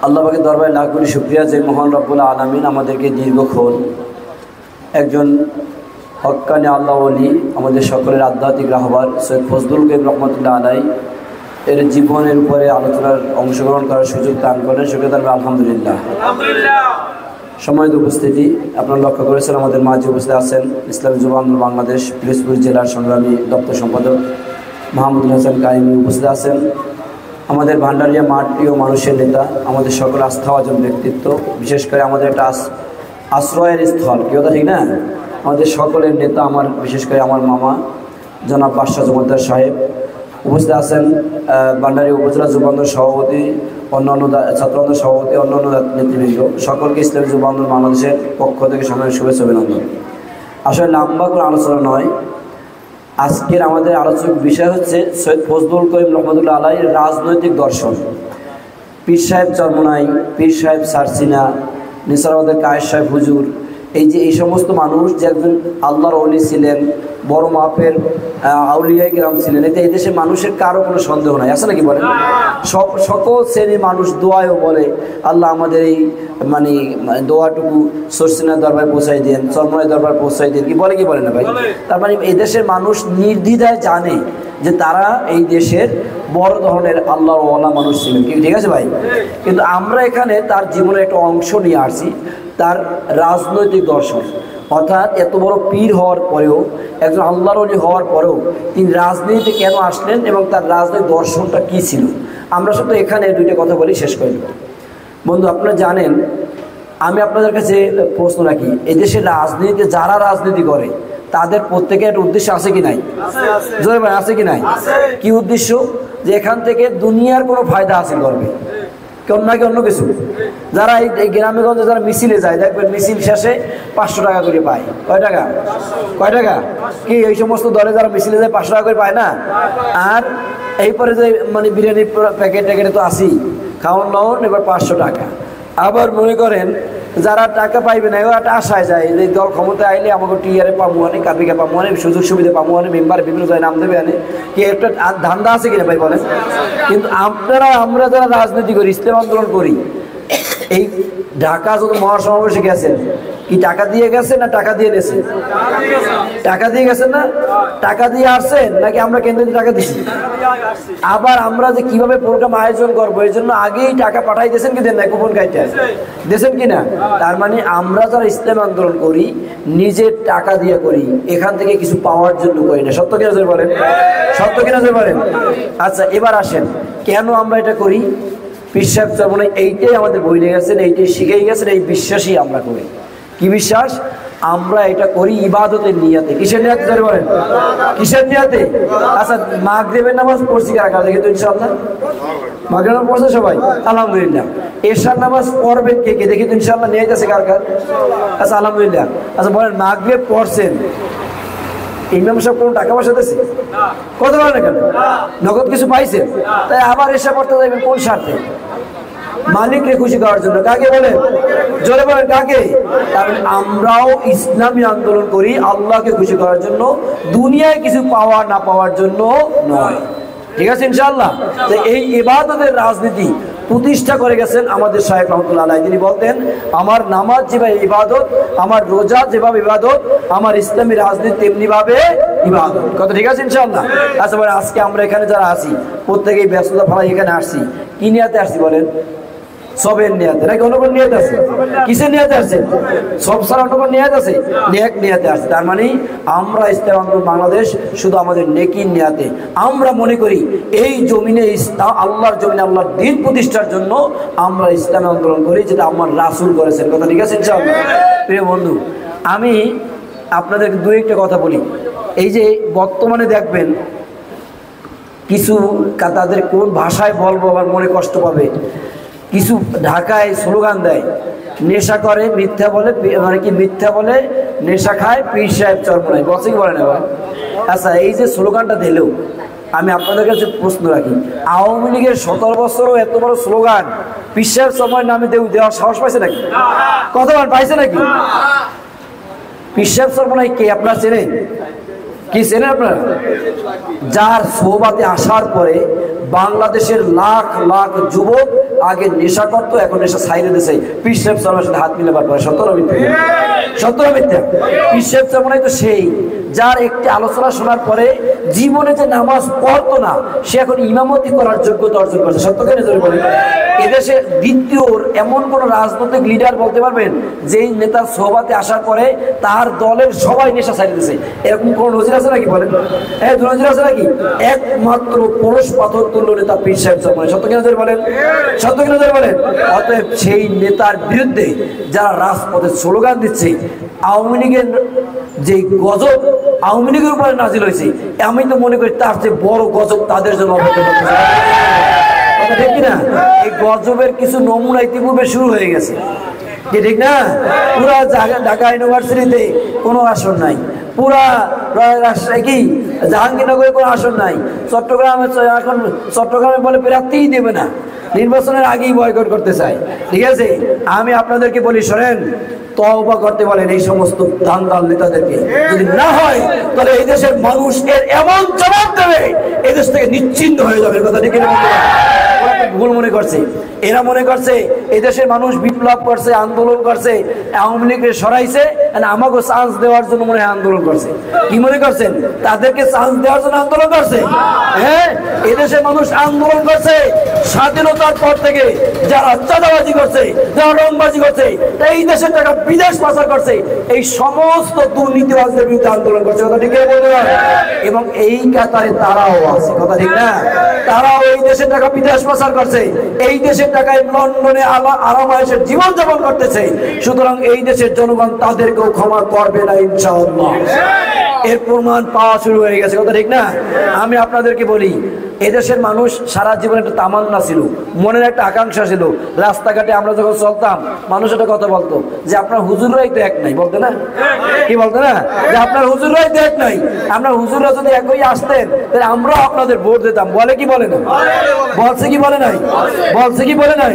আল্লাহ পাকের দরবারে লাখ কোটি শুকরিয়া যে মহান রব্বুল আলামিন আমাদেরকে দীর্ঘক্ষণ একজন হক্কানি আল্লাহ ওলি আমাদের সকলের আধ্যাত্মিক রাহবার সৈয়দ ফজলুল করিম রহমতুল্লাহ আলাই এর জীবনের উপরে আলোচনার অংশগ্রহণ করার সুযোগ দান করেন। শুকরিয়া জানাই আলহামদুলিল্লাহ। সম্মানিত উপস্থিতি, আপনারা লক্ষ্য করেছেন আমাদের মাঝে উপস্থিত আছেন ইসলামী যুব আন্দোলন বাংলাদেশ পিরোজপুর জেলার সংগ্রামী দপ্তর সম্পাদক মাহমুদুল হাসান কারিমি উপস্থিত আছেন। আমাদের ভান্ডারিয়া মাঠ প্রিয় মানুষের নেতা, আমাদের সকল আস্থাভাজন ব্যক্তিত্ব, বিশেষ করে আমাদের একটা আশ্রয়ের স্থল, কি কথা ঠিক না? আমাদের সকলের নেতা, আমার বিশেষ করে আমার মামা জনাব বাদশাহ জমাদ্দার সাহেব উপস্থিত আছেন। ভান্ডারিয়া উপজেলা যুব আন্দোলন সভাপতি, অন্যান্য ছাত্র আন্দোলন সভাপতি, অন্যান্য নেতৃবৃন্দ, সকলকে ইসলামী যুব আন্দোলন বাংলাদেশের পক্ষ থেকে সম্মানের শুভেচ্ছা অভিনন্দন। আসলে লম্বা করে আলোচনা নয়, আজকের আমাদের আলোচনার বিষয় হচ্ছে সৈয়দ ফজলুল করিম রহমতুল্লাহ আলাইহির রাজনৈতিক দর্শন। পীর সাহেব চরমনাই, পীর সাহেব সারসিনা, নিসারাবাদের কায়েস সাহেব হুজুর, এই সমস্ত মানুষ যে একজন আল্লাহর ওলি ছিলেন, বড় মাপের আউলিয়ায়ে কেরাম ছিলেন, এতে এই দেশের মানুষের কারো কোনো সন্দেহ নাই, আছে নাকি বলেন? সকল শ্রেণীর মানুষ দোয়ায়ও বলে আল্লাহ আমাদের এই দোয়াটুকু সরসিনার দরবারে পৌঁছাই দেন, চরমনাই দরবার পৌঁছাই দেন, কি বলে না ভাই? তার মানে এই দেশের মানুষ নির্দ্বিধায় জানে যে তারা এই দেশের বড় ধরনের আল্লাহর ওয়ালা মানুষ ছিলেন, কি ঠিক আছে ভাই? কিন্তু আমরা এখানে তার জীবনের একটা অংশ নিয়ে আসছি, তার রাজনৈতিক দর্শন। অর্থাৎ এত বড় পীর হওয়ার পরেও, একজন আল্লাহর ওলি হওয়ার পরেও তিনি রাজনীতিতে কেন আসলেন এবং তার রাজনৈতিক দর্শনটা কী ছিল, আমরা শুধু এখানে দুইটা কথা বলি, শেষ করে দেব। বন্ধু, আপনারা জানেন, আমি আপনাদের কাছে প্রশ্ন রাখি, এই দেশের রাজনীতিতে যারা রাজনীতি করে তাদের প্রত্যেকের একটা উদ্দেশ্য আছে কি নাই? জোরে ভাই, আছে কি নাই? কি উদ্দেশ্য? যে এখান থেকে দুনিয়ার কোনো ফায়দা হাসিল করবে, কেউ নাকি অন্য কিছু। যারা এই গ্রামে গঞ্জে যারা মিছিলে যায়, দেখবেন মিছিল শেষে 500 টাকা করে পায়। কয় টাকা কি এই সমস্ত দলে যারা মিছিলে যায় 500 টাকা করে পায় না? আর এইপরে যে বিরিয়ানির প্যাকেট ট্যাকেটে তো আসি, খাওয়ান লাওন, এবার 500 টাকা। আবার মনে করেন যারা টাকা পাইবে না, এবার একটা আশায় যায় যে দল ক্ষমতায় আইলে আমাকে টিআরে পাবো আনে, কাবিকা পাবো আনে, সুযোগ সুবিধা পাবো আনে, মেম্বার বিভিন্ন জায়গায় নাম দেবে আনে, কি একটা ধান্দা আছে কিনা ভাই বলেন? কিন্তু আমরা যারা রাজনীতি করি, ইসলাম আন্দোলন করি, এই ঢাকা যত মহাসমাবেশে গেছেন, কি টাকা দিয়ে গেছে না টাকা দিয়ে গেছে? টাকা দিয়ে গেছেন না? টাকা দিয়ে আসছেন নাকি আমরা কেন্দ্র দিয়ে টাকা দিচ্ছি? আবার আমরা যে কিভাবে প্রোগ্রাম আয়োজন করবো এর জন্য আগেই টাকা পাঠাই দিয়েছেন কি দেন না? কুপন কাইটে দিয়েছেন কিনা? তার মানে আমরা যারা ইসলাম আন্দোলন করি নিজের টাকা দিয়ে করি, এখান থেকে কিছু পাওয়ার জন্য করি না। সত্য কিনা বলেন? সত্য কিনা বলেন? আচ্ছা, এবার আসেন কেন আমরা এটা করি। পীর সাহেব চরমনাই এইটাই আমাদের বই নিয়ে গেছেন, এইটাই শিখেই গেছেন, এই বিশ্বাসই আমরা করি। কি বিশ্বাস? আমরা এটা করি ইবাদতের নিয়াতে। কিসের নিয়াতে ধরে বলেন? কিসের নিয়াতে? আচ্ছা, মাগরিবের নামাজ পড়ছি কারা কারা দেখি তো ইনশাআল্লাহ? মাগরিবের নামাজ পড়ছে সবাই? আলহামদুলিল্লাহ। এশার নামাজ পড়বেন কে কে দেখি তো ইনশাআল্লাহ? নিয়ে যাচ্ছে কার কার? আচ্ছা, আলহামদুলিল্লাহ। আচ্ছা বলেন, মাগরিব পড়ছেন, ইমাম সাহেব কোনো টাকা পয়সা দিয়েছে? কত বলেন না কেন? নগদ কিছু পাইছেন? তাই আবার এসে পড়তে যাবেন কোন স্বার্থে? মালিককে খুশি করার জন্য। কাকে বলেন? জোরে বলেন, কাকে? কারণ আমরাও ইসলামী আন্দোলন করি আল্লাহকে খুশি করার জন্য, দুনিয়ায় কিছু পাওয়া না পাওয়ার জন্য নয়। ঠিক আছে ইনশাআল্লাহ? তো এই ইবাদতের রাজনীতি প্রতিষ্ঠা করে গেছেন আমাদের শাহেখ রহমতুল্লাহ আলাইহি। তিনি বলতেন, আমার নামাজ যেভাবে ইবাদত, আমার রোজা যেভাবে ইবাদত, আমার ইসলামী রাজনীতি তেমনি ভাবে ইবাদত। কথা ঠিক আছে ইনশাআল্লাহ? আচ্ছা বলেন, আজকে আমরা এখানে যারা আছি প্রত্যেকেই ব্যস্ততা ফেলাই এখানে আসছি, কি নিয়াতে আসছি বলেন? সবের নিয়াতে নাকি অন্য কোনো নিয়াত আছে? কিসের নিয়াতে আসছে? সব সারা অন্য কোনো নিয়াত আছে? নেক নিয়াতে আসছে। তার মানে আমরা ইসলাম আন্দোলন বাংলাদেশ শুধু আমাদের নেকির নিয়াতে। আমরা মনে করি এই জমিনে আল্লাহর জমিনে আল্লাহর দ্বীন প্রতিষ্ঠার জন্য আমরা ইসলাম আন্দোলন করি, যেটা আমার রাসূল করেছেন। কথা ঠিক আছে ইনশাআল্লাহ? প্রিয় বন্ধু, আমি আপনাদেরকে দুই একটা কথা বলি। এই যে বর্তমানে দেখবেন কিছু, তাদের কোন ভাষায় বলবো আবার মনে কষ্ট পাবে, কিছু ঢাকায় স্লোগান দেয়, নেশা করে মিথ্যা বলে, মিথ্যা বলে নেশা খায় পীর সাহেব চরমনাই, বলছে কি বলে না? আচ্ছা, এই যে স্লোগানটা দিলেও আমি আপনাদের কাছে প্রশ্ন রাখি, আওয়ামী লীগের 17 বছরও এত বড় স্লোগান পীর সাহেব চরমনাই নামে দেওয়ার সাহস পাইছে নাকি? কতবার পাইছে নাকি? পীর সাহেব চরমনাই কে আপনারা চেনেন? কি চেনেন আপনারা? যার সোহবাতে আসার পরে বাংলাদেশের লাখ লাখ যুবক আগে নেশা করতো, এখন নেশা ছাইড়ে দিয়েছে পীর সাহেব সাহেবের সাথে হাত মিলাবার পরে। সত্য না মিথ্যা? সত্য না মিথ্যা? পীর সাহেব সাহেব মনে হয় তো সেই যার একটি আলোচনা শোনার পরে জীবনে যে নামাজ পড়তো না সে এখন ইমামতি করার যোগ্যতা অর্জন করছে। সত্য কেন জোরে বলেন? এদেশে দ্বিতীয় এমন কোন রাজনৈতিক লিডার বলতে পারবেন যেই নেতার সোহবাতে আসার পরে তার দলের সবাই নেশা ছাড়িয়ে দিয়েছে? এরকম কোন নজির আছে নাকি? বলেন, হ্যাঁ নজির আছে নাকি? একমাত্র পরশ পাথর তুল্য নেতা পীর সাহেব সাহেব। সত্য কেন জোরে বলেন? সত্য কেন জোরে বলেন? অতএব সেই নেতার বিরুদ্ধে যারা রাজপথে স্লোগান দিচ্ছে, আওয়ামী লীগের যে গজব আওয়ামী লীগের উপরে নাজিল হয়েছে, আমি তো মনে করি তার যে বড় গজব তাদের জন্য অপেক্ষা করতেছে। ঠিক না? এই গজবের কিছু নমুনা ইতিপূর্বে শুরু হয়ে গেছে, ঠিক না? পুরা ঢাকা ইউনিভার্সিটিতে কোনো আসন নাই, পুরা রাজশাহী কি জাহাঙ্গীরনগরে কোনো আসন নাই, চট্টগ্রামে এখন চট্টগ্রামে বলে প্রার্থীই দেবে না, নির্বাচনের আগেই বয়কট করতে চায়। ঠিক আছে, আমি আপনাদেরকে বলি শোনেন, তওবা করতে বলেন এই সমস্ত দাঙ্গাল নেতাদেরকে। যদি না হয় তাহলে এই দেশের মানুষ এর এমন জবাব দেবে এই দেশ থেকে নিশ্চিহ্ন হয়ে যাবে। কথা ঠিক না? ভুল মনে করছে, এরা মনে করছে এই দেশের মানুষ বিপ্লব করছে, আন্দোলন করছে, আওয়ামী লীগকে সরাইছে, আমাকে চান্স দেওয়ার জন্য মনে হয় আন্দোলন করছে। কি মনে করছেন? তাদেরকে চান্স দেওয়ার জন্য আন্দোলন করছে? হ্যাঁ, এদেশের মানুষ আন্দোলন করছে স্বাধীনতার পর থেকে। যারা চাঁদাবাজি করছে, যারা রংবাজি করছে, এই দেশের টাকা বিদেশ পাচার করছে, এই সমস্ত দুর্নীতিবাজদের বিরুদ্ধে আন্দোলন করছে। কথা ঠিক বলতে? এবং এই কাতারে তারাও আছে। কথা ঠিক না? তারাও এই দেশের টাকা বিদেশ পাচার করছে, এই দেশের টাকায় লন্ডনে আরামায়েশের জীবন যাপন করতেছে। সুতরাং এই দেশের জনগণ তাদেরকেও ক্ষমা করবে না ইনশাআল্লাহ। এর প্রমাণ পাওয়া শুরু হয়ে গেছে। কথা ঠিক না? আমি আপনাদেরকে বলি, এদেশের মানুষ সারা জীবন একটা তামান্না ছিল, মনের একটা আকাঙ্ক্ষা ছিল। রাস্তাঘাটে আমরা যখন চলতাম মানুষ একটা কথা বলতো যে আপনার হুজুররাই তো এক নাই, বলতো না? কি বলতো না? যে আপনার হুজুররাই তো এক নাই, আপনার হুজুররা যদি একই আসতেন তাহলে আমরা আপনাদের ভোট দিতাম। বলে কি বলে না? বলছে কি বলে নাই? বলছে কি বলে নাই?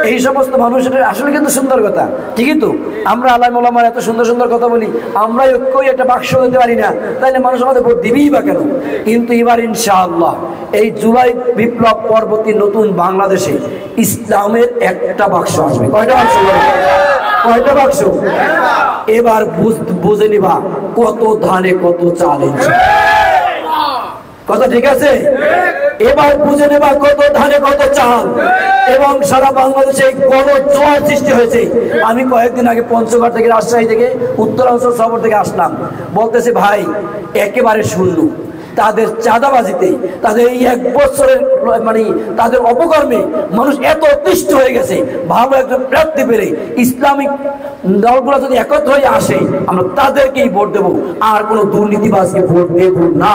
এই সমস্ত মানুষের আসলে কিন্তু সুন্দর কথা। ঠিকই তো, আমরা আলেম ওলামার এত সুন্দর সুন্দর কথা বলি, আমরা ঐক্যই একটা বাক্স হতে পারি না, তাইলে মানুষ আমাদের ভোট দিবেই বা কেন? কিন্তু এবার ইনশাআল্লাহ এই জুলাই বিপ্লব পরবর্তী নতুন বাংলাদেশে ইসলামের একটা বাক্স আসবে। কয়টা বাক্স? কয়টা বাক্স? এবার বুঝে নিবা কত ধানে কত চাল। কথা ঠিক আছে? এবার বুঝে নেবা কত ধানে কত চাল। এবং সারা বাংলাদেশে গণজোয়ার সৃষ্টি হয়েছে। আমি কয়েকদিন আগে পঞ্চগড় থেকে, রাজশাহী থেকে, উত্তরাঞ্চল শহর থেকে আসলাম, বলতেছে ভাই একেবারে শূন্য। তাদের চাঁদাবাজিতে, তাদের এই এক বছরের মানে তাদের অপকর্মে মানুষ এত অতিষ্ঠ হয়ে গেছে। ভালো একজন প্রার্থী পেরে ইসলামিক দলগুলো যদি একত্র হয়ে আসে আমরা তাদেরকেই ভোট দেবো, আর কোনো দুর্নীতিবাজকে ভোট দেব না।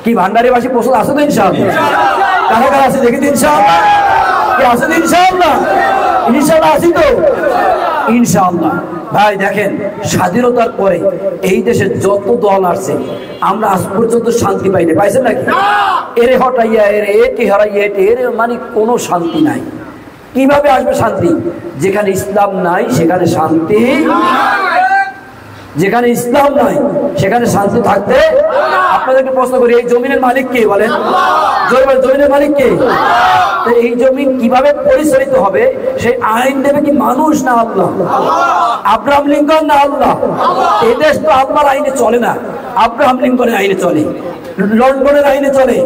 কি ভান্ডারিবাসী প্রস্তুত আছে তো ইনশাআল্লাহ? কারা কারা আছে দেখি তো ইনশাআল্লাহ? কি আছে তো ইনশাআল্লাহ? ইনশাআল্লাহ আছি তো ইনশাআল্লাহ। ভাই দেখেন, স্বাধীনতার পরে এই দেশে যত দল আসছে আমরা আজ পর্যন্ত শান্তি পাইনি। পাইছেন নাকি? এরে হটাইয়া এরে, এটি হারাইয়া এটি, এর মানে কোনো শান্তি নাই। কিভাবে আসবে শান্তি? যেখানে ইসলাম নাই সেখানে শান্তি, যেখানে ইসলাম নাই সেখানে শান্তি থাকতে। আপনাদেরকে প্রশ্ন করি, এই জমিনের মালিক কে বলেন? জমিনের মালিক কে? এই জমিন কিভাবে পরিচালিত হবে সেই আইন দেবে কি মানুষ না আল্লাহ? আব্রাহাম লিঙ্কন না আল্লাহ? এই দেশ তো আল্লাহর আইনে চলে না, আব্রাহাম লিঙ্কনের আইনে চলে, লন্ডনের আইনে চলে,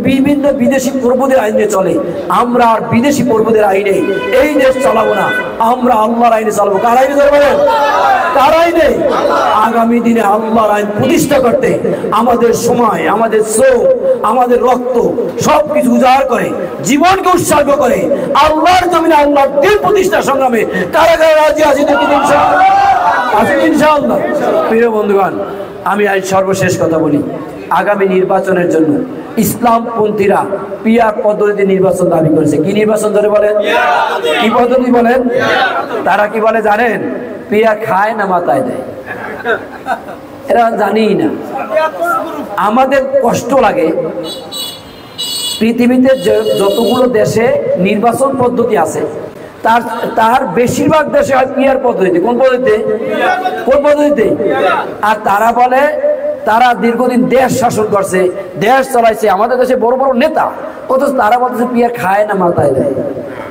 বিভিন্ন বিদেশি প্রভুদের আইনে চলে। আমরা আর বিদেশি প্রভুদের আইনে এই দেশ চালাবো না, আমরা আল্লাহর আইনে চালাবো। কার আইনে চলবেন? কার আইনে? আগামী দিনে আল্লাহর আইন প্রতিষ্ঠা করতে আমাদের সময়, আমাদের শ্রম, আমাদের রক্ত সবকিছু উজাড় করে, জীবনকে উৎসর্গ করে আল্লাহর জমিনে আল্লাহর দিন প্রতিষ্ঠার সংগ্রামে কারা কারা রাজি আছে দেখি ইনশাআল্লাহ। প্রিয় বন্ধুগণ, আমি আজ সর্বশেষ কথা বলি, আগামী নির্বাচনের জন্য ইসলামপন্থীরা পিয়ার পদ্ধতিতে নির্বাচন দাবি করেছে। কি নির্বাচন ধরে বলেন? কি পদ্ধতি বলেন? তারা কি বলে জানেন? পিয়া খায় না মাথায় দেয়। এরা জানি না। আমাদের কষ্ট লাগে, পৃথিবীতে যতগুলো দেশে নির্বাচন পদ্ধতি আছে তার বেশিরভাগ দেশে হয় পিয়ার পদ্ধতিতে। কোন পদ্ধতিতে? কোন পদ্ধতিতে? আর তারা বলে তারা দীর্ঘদিন দেশ শাসন করছে, দেশ চালাইছে, আমাদের দেশে বড় বড় নেতা অথচ তারা বলতেছে পিয়ার খায় না, মাথায় দেয়।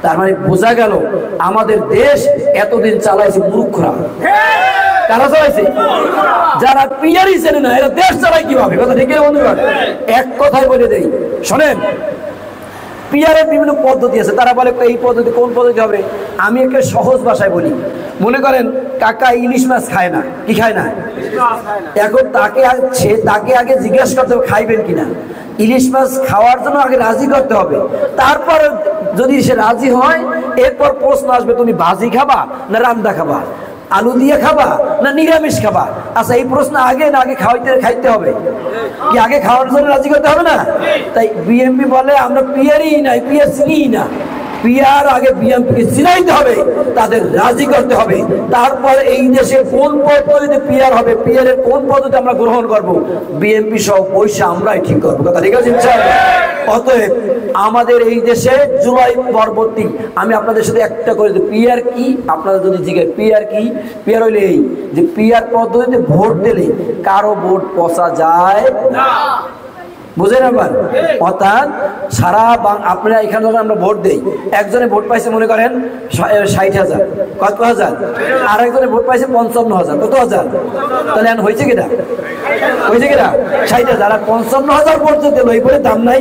তার মানে বোঝা গেল আমাদের দেশ এতদিন চালাইছে মূর্খরা। কারা চালাইছে? যারা পিয়ারই চেনে না, এরা দেশ চালায় কিভাবে? কথা ঠিক না বন্ধুগণ? এক কথাই বলে দেই, শোনেন, পিয়ারের বিভিন্ন পদ্ধতি আছে। তারা বলে এই পদ্ধতি, কোন পদ্ধতি হবে? আমি একটা সহজ ভাষায় বলি। মনে করেন কাকা ইলিশ মাছ খায় না, কি খায় না? এখন তাকে আগে জিজ্ঞাসা করতে হবে খাইবেন কিনা। ইলিশ মাছ খাওয়ার জন্য আগে রাজি করতে হবে। তারপর যদি সে রাজি হয়, এরপর প্রশ্ন আসবে তুমি ভাজি খাবা না রান্না খাবা, আলু দিয়ে খাবা না নিরামিষ খাবা। আচ্ছা, এই প্রশ্ন আগে না আগে খাইতে হবে? কি আগে খাওয়ার জন্য রাজি করতে হবে না? তাই বিএনপি বলে আমরা পিয়ারই নাই, পিয়ার চিনিই না। পিয়ার আগে বিএনপিকে চিনাইতে হবে, তাদের রাজি করতে হবে। তারপর এই দেশে কোন পদ্ধতিতে পিয়ার হবে, পিয়ারের কোন পদ্ধতি আমরা গ্রহণ করব, বিএনপি সহ পয়সা আমরাই ঠিক করবো। কথা ঠিক আছে? অতএব আমাদের এই দেশে জুলাই পরবর্তী আমি আপনাদের সাথে একটা করে দিই, পিয়ার কি আপনারা যদি জিজ্ঞেস পিয়ার কি, পিয়ার হইলে এই যে পিয়ার পদ্ধতিতে ভোট দিলে কারো ভোট পচা যায় না। বুঝেন আবার? অর্থাৎ সারা আপনারা এখানে যখন আমরা ভোট দেই, একজনে ভোট পাইছে মনে করেন 60,000, কত হাজার, আর একজনে ভোট পাইছে 55,000, কত হাজার? তাহলে এখন হয়েছে কিনা? হয়েছে কিনা? 60,000 আর 55,000 ভোট যে দিল, এই ভোটের দাম নাই।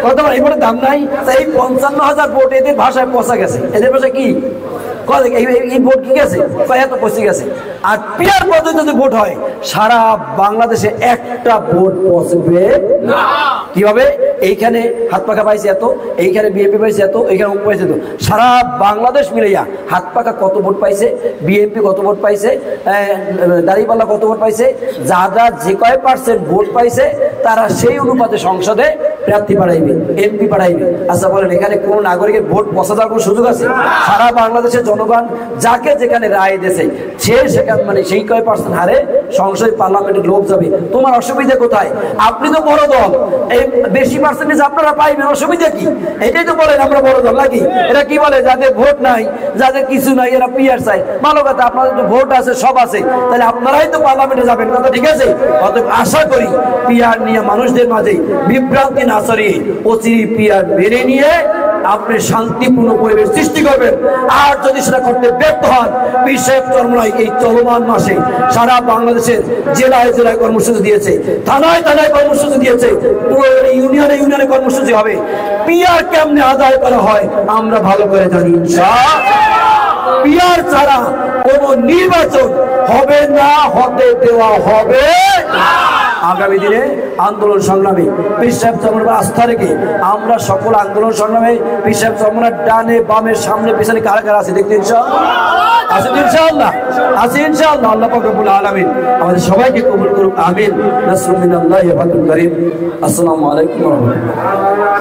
কত? এই ভোটের দাম নাই। এই 55,000 ভোট এদের ভাষায় পচা গেছে। এদের ভাষায় কি এই ভোট কি গেছে? এত পচে গেছে। আর পিয়ার পদ্ধতিতে ভোট হয়, সারা বাংলাদেশে একটা ভোট পচবে না। কিভাবে? এইখানে হাত পাখা পাইছে এত, এইখানে বিএনপি পাইছে এত, এইখানে অমুক পাইছে এত, সারা বাংলাদেশ মিলাইয়া হাত পাখা কত ভোট পাইছে, বিএনপি কত ভোট পাইছে, দাঁড়িপাল্লা কত ভোট পাইছে, যারা যে কয় % ভোট পাইছে তারা সেই অনুপাতে সংসদে প্রার্থী পাঠাইবে, এমপি পাঠাইবে। আচ্ছা বলেন, এখানে কোন নাগরিকের ভোট পচা যাওয়ার কোনো সুযোগ আছে? সারা বাংলাদেশের জনগণ যাকে যেখানে রায় দিয়েছে সে সেখানে মানে সেই কয় % হারে সংসদ পার্লামেন্টের লোক যাবে। তোমার অসুবিধা কোথায়? আপনি তো বড় দল, এই বেশি পার্সেন্টেজ আপনারা পাইবেন, অসুবিধা কি? এটাই তো বলেন আমরা বড় দল নাকি? এরা কি বলে যাদের ভোট নাই, যাদের কিছু নাই, এরা পিয়ার চাই। ভালো কথা, আপনাদের তো ভোট আছে, সব আছে, তাহলে আপনারাই তো পার্লামেন্টে যাবেন। কথা ঠিক আছে? অতএব আশা করি পিয়ার নিয়ে মানুষদের মাঝে বিভ্রান্তি না ছড়িয়ে অচিরে পিয়ার মেনে নিয়ে আপনি শান্তিপূর্ণ পরিবেশ সৃষ্টি করবেন। আর যদি সেটা করতে ব্যর্থ হন, পীর সাহেব চরমনাই এই চলমান মাসে সারা বাংলাদেশের জেলায় জেলায় কর্মসূচি দিয়েছে, থানায় থানায় কর্মসূচি দিয়েছে, পুরো ইউনিয়নে ইউনিয়নে কর্মসূচি হবে। পিয়ার কেমনে আদায় করা হয় আমরা ভালো করে জানি। পিয়ার ছাড়া কোন নির্বাচন হবে না, হতে দেওয়া হবে না। আগামী দিনে আন্দোলন সংগ্রামে পীর সাহেব চরমনার আস্থা রেখে আমরা সকল আন্দোলন সংগ্রামে পীর সাহেব চরমনার ডানে বামে সামনে পিছনে কারা কারা আছে দেখতে ইনশাআল্লাহ আছে, ইনশাআল্লাহ আছে, ইনশাআল্লাহ। আল্লাহ পাক রব্বুল আলামিন আমাদের সবাইকে কবুল করুক, আমিন। নাসরুল মিনাল্লাহি ওয়া ফাতহুল কারীম। আসসালামু আলাইকুম ওয়া রাহমাতুল্লাহ।